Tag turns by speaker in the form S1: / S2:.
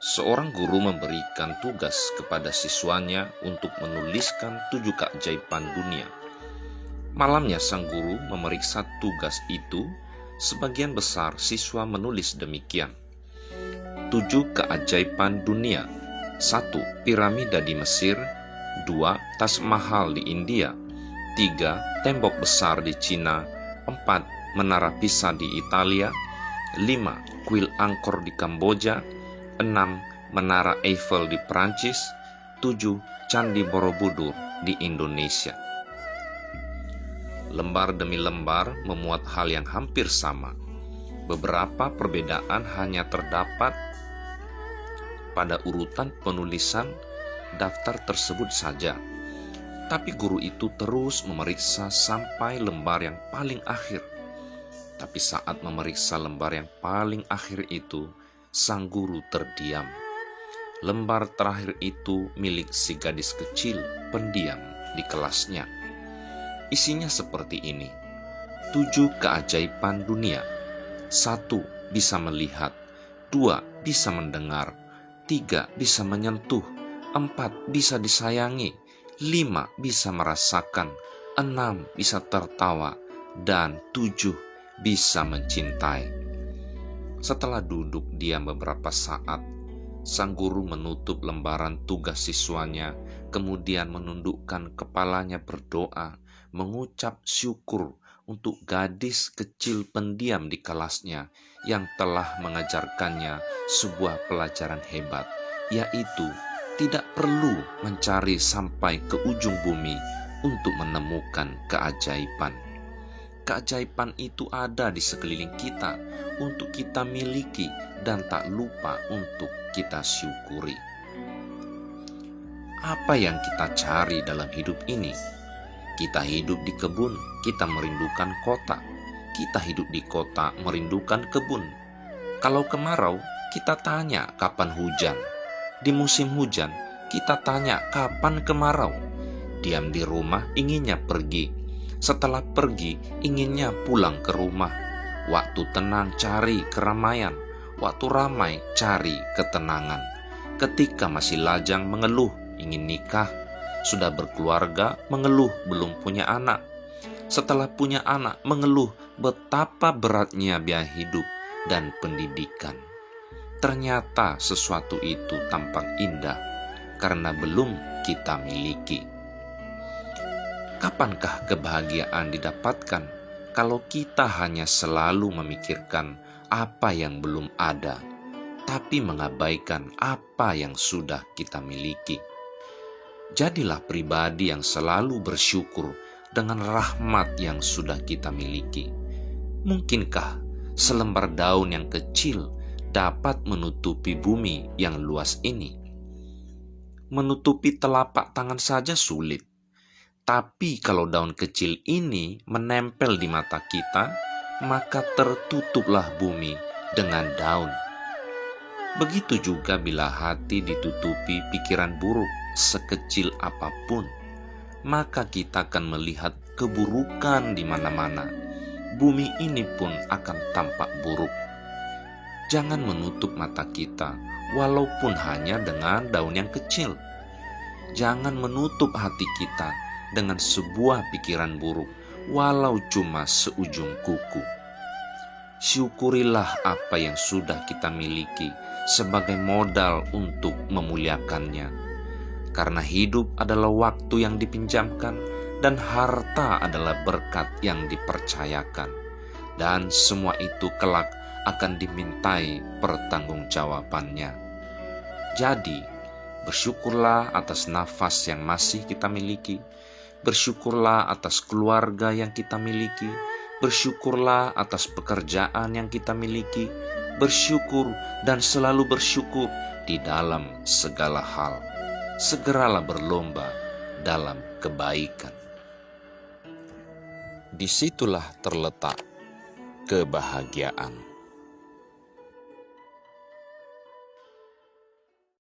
S1: Seorang guru memberikan tugas kepada siswanya untuk menuliskan 7 keajaiban dunia. Malamnya sang guru memeriksa tugas itu. Sebagian besar siswa menulis demikian. 7 keajaiban dunia. 1. Piramida di Mesir. 2. Taj Mahal di India. 3. Tembok besar di Cina. 4. Menara Pisa di Italia. 5. Kuil Angkor di Kamboja. 6. Menara Eiffel di Prancis. 7. Candi Borobudur di Indonesia. Lembar demi lembar memuat hal yang hampir sama. Beberapa perbedaan hanya terdapat pada urutan penulisan daftar tersebut saja. Tapi guru itu terus memeriksa sampai lembar yang paling akhir. Tapi saat memeriksa lembar yang paling akhir itu, sang guru terdiam. Lembar terakhir itu milik si gadis kecil pendiam di kelasnya. Isinya seperti ini: 7 keajaiban dunia. 1. Bisa melihat. 2. Bisa mendengar. 3. Bisa menyentuh. 4. Bisa disayangi. 5. Bisa merasakan. 6. Bisa tertawa. Dan 7. Bisa mencintai. Setelah duduk diam beberapa saat, sang guru menutup lembaran tugas siswanya, kemudian menundukkan kepalanya berdoa, mengucap syukur untuk gadis kecil pendiam di kelasnya yang telah mengajarkannya sebuah pelajaran hebat, yaitu tidak perlu mencari sampai ke ujung bumi untuk menemukan keajaiban. Keajaiban itu ada di sekeliling kita untuk kita miliki dan tak lupa untuk kita syukuri. Apa yang kita cari dalam hidup ini? Kita hidup di kebun, kita merindukan kota. Kita hidup di kota, merindukan kebun. Kalau kemarau, kita tanya kapan hujan. Di musim hujan, kita tanya kapan kemarau. Diam di rumah, inginnya pergi. Setelah pergi, inginnya pulang ke rumah. Waktu tenang, cari keramaian. Waktu ramai, cari ketenangan. Ketika masih lajang, mengeluh, ingin nikah. Sudah berkeluarga, mengeluh belum punya anak. Setelah punya anak, mengeluh betapa beratnya biaya hidup dan pendidikan. Ternyata sesuatu itu tampak indah karena belum kita miliki. Kapankah kebahagiaan didapatkan kalau kita hanya selalu memikirkan apa yang belum ada, tapi mengabaikan apa yang sudah kita miliki? Jadilah pribadi yang selalu bersyukur dengan rahmat yang sudah kita miliki. Mungkinkah selembar daun yang kecil dapat menutupi bumi yang luas ini? Menutupi telapak tangan saja sulit. Tapi kalau daun kecil ini menempel di mata kita, maka tertutuplah bumi dengan daun. Begitu juga bila hati ditutupi pikiran buruk sekecil apapun, maka kita akan melihat keburukan di mana-mana. Bumi ini pun akan tampak buruk. Jangan menutup mata kita, walaupun hanya dengan daun yang kecil. Jangan menutup hati kita dengan sebuah pikiran buruk, walau cuma seujung kuku. Syukurilah apa yang sudah kita miliki sebagai modal untuk memuliakannya. Karena hidup adalah waktu yang dipinjamkan dan harta adalah berkat yang dipercayakan. Dan semua itu kelak akan dimintai pertanggungjawabannya. Jadi, bersyukurlah atas nafas yang masih kita miliki. Bersyukurlah atas keluarga yang kita miliki. Bersyukurlah atas pekerjaan yang kita miliki. Bersyukur dan selalu bersyukur di dalam segala hal. Segeralah berlomba dalam kebaikan. Disitulah terletak kebahagiaan.